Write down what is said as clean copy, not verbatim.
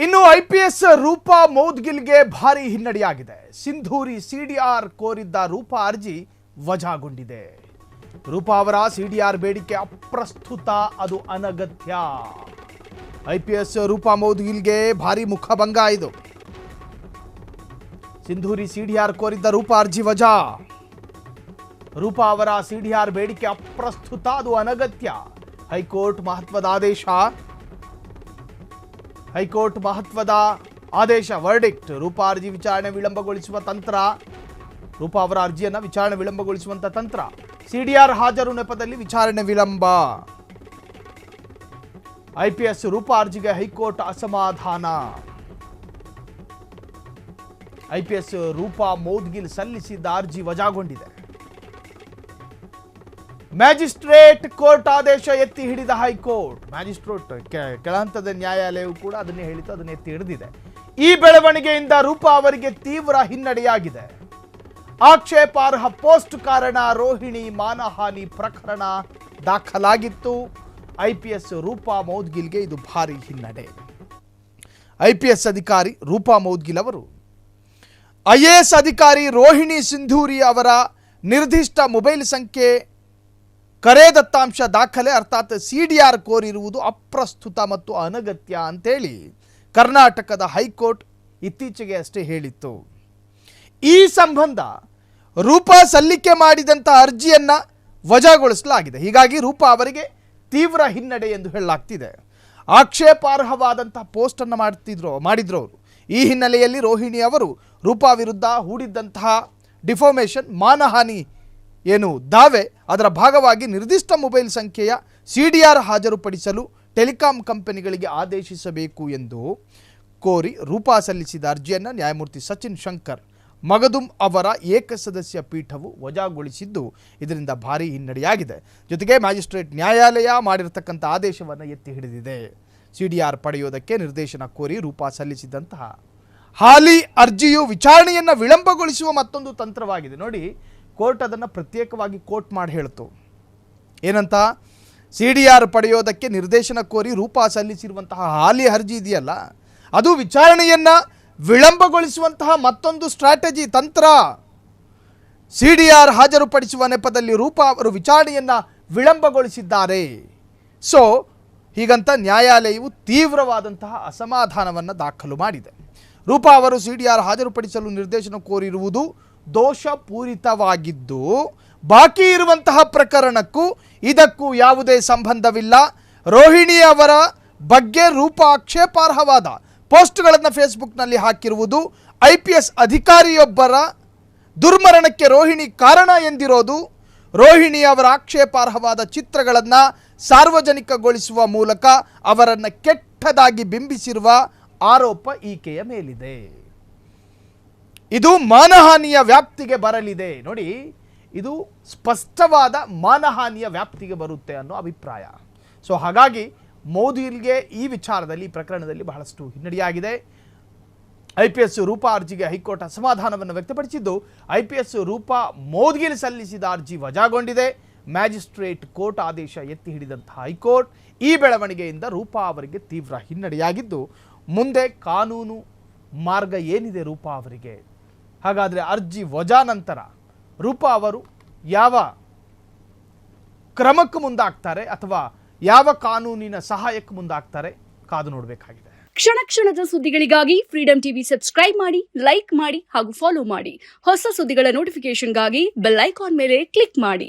ಇನ್ನು ಐಪಿಎಸ್ ರೂಪಾ ಮೌದ್ಗಿಲ್ಗೆ ಭಾರಿ ಹಿನ್ನಡೆಯಾಗಿದೆ. ಸಿಂಧೂರಿ ಸಿಡಿಆರ್ ಕೋರಿದ್ದ ರೂಪಾ ಅರ್ಜಿ ವಜಾಗೊಂಡಿದೆ. ರೂಪಾ ಅವರ ಸಿಡಿಆರ್ ಬೇಡಿಕೆ ಅಪ್ರಸ್ತುತ, ಅದು ಅನಗತ್ಯ. ಐಪಿಎಸ್ ರೂಪಾ ಮೌದ್ಗಿಲ್ಗೆ ಭಾರಿ ಮುಖಭಂಗ. ಇದು ಸಿಂಧೂರಿ ಸಿಡಿಆರ್ ಕೋರಿದ್ದ ರೂಪಾ ಅರ್ಜಿ ವಜಾ. ರೂಪಾ ಅವರ ಸಿಡಿಆರ್ ಬೇಡಿಕೆ ಅಪ್ರಸ್ತುತ, ಅದು ಅನಗತ್ಯ. ಹೈಕೋರ್ಟ್ ಮಹತ್ವದ ಆದೇಶ ವರ್ಡಿಕ್ಟ್. ರೂಪಾ ಅರ್ಜಿ ವಿಚಾರಣೆ ವಿಳಂಬಗೊಳಿಸುವ ತಂತ್ರ. ರೂಪಾ ಅವರ ಅರ್ಜಿಯನ್ನು ವಿಚಾರಣೆ ವಿಳಂಬಗೊಳಿಸುವಂತ ತಂತ್ರ. ಸಿಡಿಆರ್ ಹಾಜರು ನೆಪದಲ್ಲಿ ವಿಚಾರಣೆ ವಿಳಂಬ. ಐಪಿಎಸ್ ರೂಪಾ ಅರ್ಜಿಗೆ ಹೈಕೋರ್ಟ್ ಅಸಮಾಧಾನ. ಐಪಿಎಸ್ ರೂಪಾ ಮೌದ್ಗಿಲ್ ಸಲ್ಲಿಸಿದ್ದ ಅರ್ಜಿ ವಜಾಗೊಂಡಿದೆ. ಮ್ಯಾಜಿಸ್ಟ್ರೇಟ್ ಕೋರ್ಟ್ ಆದೇಶ ಎತ್ತಿ ಹಿಡಿದ ಹೈಕೋರ್ಟ್. ಮ್ಯಾಜಿಸ್ಟ್ರೇಟ್ ಕೆಳಹಂತದ ನ್ಯಾಯಾಲಯವು ಕೂಡ ಅದನ್ನೇ ಹೇಳಿತು, ಅದನ್ನು ಎತ್ತಿ ಹಿಡಿದಿದೆ. ಈ ಬೆಳವಣಿಗೆಯಿಂದ ರೂಪಾ ಅವರಿಗೆ ತೀವ್ರ ಹಿನ್ನಡೆಯಾಗಿದೆ. ಆಕ್ಷೇಪಾರ್ಹ ಪೋಸ್ಟ್ ಕಾರಣ ರೋಹಿಣಿ ಮಾನಹಾನಿ ಪ್ರಕರಣ ದಾಖಲಾಗಿತ್ತು. ಐಪಿಎಸ್ ರೂಪಾ ಮೌದ್ಗಿಲ್ಗೆ ಇದು ಭಾರಿ ಹಿನ್ನಡೆ. ಐಪಿಎಸ್ ಅಧಿಕಾರಿ ರೂಪಾ ಮೌದ್ಗಿಲ್ ಅವರು ಐಎಎಸ್ ಅಧಿಕಾರಿ ರೋಹಿಣಿ ಸಿಂಧೂರಿ ಅವರ ನಿರ್ದಿಷ್ಟ ಮೊಬೈಲ್ ಸಂಖ್ಯೆ, ಕರೆ ದತ್ತಾಂಶ ದಾಖಲೆ ಅರ್ಥಾತ್ ಸಿಡಿಆರ್ ಕೋರಿರುವುದು ಅಪ್ರಸ್ತುತ ಮತ್ತು ಅನಗತ್ಯ ಅಂತೇಳಿ ಕರ್ನಾಟಕದ ಹೈಕೋರ್ಟ್ ಇತ್ತೀಚೆಗೆ ಅಷ್ಟೇ ಹೇಳಿತ್ತು. ಈ ಸಂಬಂಧ ರೂಪಾ ಸಲ್ಲಿಕೆ ಮಾಡಿದಂಥ ಅರ್ಜಿಯನ್ನು ವಜಾಗೊಳಿಸಲಾಗಿದೆ. ಹೀಗಾಗಿ ರೂಪಾ ಅವರಿಗೆ ತೀವ್ರ ಹಿನ್ನಡೆ ಎಂದು ಹೇಳಲಾಗ್ತಿದೆ. ಆಕ್ಷೇಪಾರ್ಹವಾದಂಥ ಪೋಸ್ಟನ್ನು ಮಾಡಿದ್ರು ಅವರು. ಈ ಹಿನ್ನೆಲೆಯಲ್ಲಿ ರೋಹಿಣಿ ಅವರು ರೂಪಾ ವಿರುದ್ಧ ಹೂಡಿದ್ದಂತಹ ಡಿಫಾಮೇಷನ್, ಮಾನಹಾನಿ ಏನು ದಾವೆ, ಅದರ ಭಾಗವಾಗಿ ನಿರ್ದಿಷ್ಟ ಮೊಬೈಲ್ ಸಂಖ್ಯೆಯ ಸಿಡಿಆರ್ ಹಾಜರುಪಡಿಸಲು ಟೆಲಿಕಾಂ ಕಂಪನಿಗಳಿಗೆ ಆದೇಶಿಸಬೇಕು ಎಂದು ಕೋರಿ ರೂಪಾ ಸಲ್ಲಿಸಿದ ಅರ್ಜಿಯನ್ನು ನ್ಯಾಯಮೂರ್ತಿ ಸಚಿನ್ ಶಂಕರ್ ಮಗದುಂ ಅವರ ಏಕಸದಸ್ಯ ಪೀಠವು ವಜಾಗೊಳಿಸಿದ್ದು, ಇದರಿಂದ ಭಾರಿ ಹಿನ್ನಡೆಯಾಗಿದೆ. ಜೊತೆಗೆ ಮ್ಯಾಜಿಸ್ಟ್ರೇಟ್ ನ್ಯಾಯಾಲಯ ಮಾಡಿರತಕ್ಕಂಥ ಆದೇಶವನ್ನು ಎತ್ತಿ ಹಿಡಿದಿದೆ. ಸಿಡಿಆರ್ ಪಡೆಯೋದಕ್ಕೆ ನಿರ್ದೇಶನ ಕೋರಿ ರೂಪಾ ಸಲ್ಲಿಸಿದಂತಹ ಹಾಲಿ ಅರ್ಜಿಯು ವಿಚಾರಣೆಯನ್ನು ವಿಳಂಬಗೊಳಿಸುವ ಮತ್ತೊಂದು ತಂತ್ರವಾಗಿದೆ. ನೋಡಿ, ಕೋರ್ಟ್ ಅದನ್ನು ಪ್ರತ್ಯೇಕವಾಗಿ ಕೋರ್ಟ್ ಮಾಡಿ ಹೇಳ್ತು. ಏನಂತ? ಸಿಡಿಆರ್ ಪಡೆಯೋದಕ್ಕೆ ನಿರ್ದೇಶನ ಕೋರಿ ರೂಪಾ ಸಲ್ಲಿಸಿರುವಂತಹ ಹಾಲಿ ಅರ್ಜಿ ಇದೆಯಲ್ಲ, ಅದು ವಿಚಾರಣೆಯನ್ನು ವಿಳಂಬಗೊಳಿಸುವಂತಹ ಮತ್ತೊಂದು ಸ್ಟ್ರಾಟಜಿ, ತಂತ್ರ. ಸಿಡಿಆರ್ ಹಾಜರುಪಡಿಸುವ ನೆಪದಲ್ಲಿ ರೂಪಾ ಅವರು ವಿಚಾರಣೆಯನ್ನು ವಿಳಂಬಗೊಳಿಸಿದ್ದಾರೆ. ಸೊ ಹೀಗಂತ ನ್ಯಾಯಾಲಯವು ತೀವ್ರವಾದಂತಹ ಅಸಮಾಧಾನವನ್ನು ದಾಖಲು ಮಾಡಿದೆ. ರೂಪಾ ಅವರು ಸಿಡಿಆರ್ ಹಾಜರುಪಡಿಸಲು ನಿರ್ದೇಶನ ಕೋರಿರುವುದು ದೋಷಪೂರಿತವಾಗಿದ್ದು, ಬಾಕಿ ಇರುವಂತಹ ಪ್ರಕರಣಕ್ಕೂ ಇದಕ್ಕೂ ಯಾವುದೇ ಸಂಬಂಧವಿಲ್ಲ. ರೋಹಿಣಿ ಅವರ ಬಗ್ಗೆ ರೂಪಾ ಆಕ್ಷೇಪಾರ್ಹವಾದ ಪೋಸ್ಟ್ಗಳನ್ನು ಫೇಸ್ಬುಕ್ನಲ್ಲಿ ಹಾಕಿರುವುದು, ಐಪಿಎಸ್ ಅಧಿಕಾರಿಯೊಬ್ಬರ ದುರ್ಮರಣಕ್ಕೆ ರೋಹಿಣಿ ಕಾರಣ ಎಂದಿರೋದು, ರೋಹಿಣಿ ಅವರ ಆಕ್ಷೇಪಾರ್ಹವಾದ ಚಿತ್ರಗಳನ್ನು ಸಾರ್ವಜನಿಕಗೊಳಿಸುವ ಮೂಲಕ ಅವರನ್ನು ಕೆಟ್ಟದಾಗಿ ಬಿಂಬಿಸಿರುವ ಆರೋಪ ಈಕೆಯ ಮೇಲಿದೆ. ಇದು ಮಾನಹಾನಿಯ ವ್ಯಾಪ್ತಿಗೆ ಬರಲಿದೆ. ನೋಡಿ, ಇದು ಸ್ಪಷ್ಟವಾದ ಮಾನಹಾನಿಯ ವ್ಯಾಪ್ತಿಗೆ ಬರುತ್ತೆ ಅನ್ನೋ ಅಭಿಪ್ರಾಯ. ಸೊ ಹಾಗಾಗಿ ಮೌದ್ಗಿಲ್ಗೆ ಈ ವಿಚಾರದಲ್ಲಿ, ಈ ಪ್ರಕರಣದಲ್ಲಿ ಬಹಳಷ್ಟು ಹಿನ್ನಡೆಯಾಗಿದೆ. ಐಪಿಎಸ್ ರೂಪಾ ಅರ್ಜಿಗೆ ಹೈಕೋರ್ಟ್ ಅಸಮಾಧಾನವನ್ನು ವ್ಯಕ್ತಪಡಿಸಿದ್ದು, ಐಪಿಎಸ್ ರೂಪಾ ಮೌದ್ಗಿಲ್ ಸಲ್ಲಿಸಿದ ಅರ್ಜಿ ವಜಾಗೊಂಡಿದೆ. ಮ್ಯಾಜಿಸ್ಟ್ರೇಟ್ ಕೋರ್ಟ್ ಆದೇಶ ಎತ್ತಿ ಹಿಡಿದಂತಹ ಹೈಕೋರ್ಟ್ ಈ ಬೆಳವಣಿಗೆಯಿಂದ ರೂಪಾ ಅವರಿಗೆ ತೀವ್ರ ಹಿನ್ನಡೆಯಾಗಿದ್ದು, ಮುಂದೆ ಕಾನೂನು ಮಾರ್ಗ ಏನಿದೆ ರೂಪಾ ಅವರಿಗೆ? ಹಾಗಾದರೆ ಅರ್ಜಿ ವಜಾ ನಂತರ ರೂಪಾ ಅವರು ಯಾವ ಕ್ರಮಕ್ಕೆ ಮುಂದಾಗ್ತಾರೆ ಅಥವಾ ಯಾವ ಕಾನೂನಿನ ಸಹಾಯಕ್ಕೆ ಮುಂದಾಗ್ತಾರೆ? ಕಾದು ನೋಡಬೇಕಾಗಿದೆ. ಕ್ಷಣ ಕ್ಷಣದ ಸುದ್ದಿಗಳಿಗಾಗಿ ಫ್ರೀಡಂ ಟಿವಿ ಸಬ್ಸ್ಕ್ರೈಬ್ ಮಾಡಿ, ಲೈಕ್ ಮಾಡಿ ಹಾಗೂ ಫಾಲೋ ಮಾಡಿ. ಹೊಸ ಸುದ್ದಿಗಳ ನೋಟಿಫಿಕೇಶನ್ಗಾಗಿ ಬೆಲ್ ಐಕಾನ್ ಮೇಲೆ ಕ್ಲಿಕ್ ಮಾಡಿ.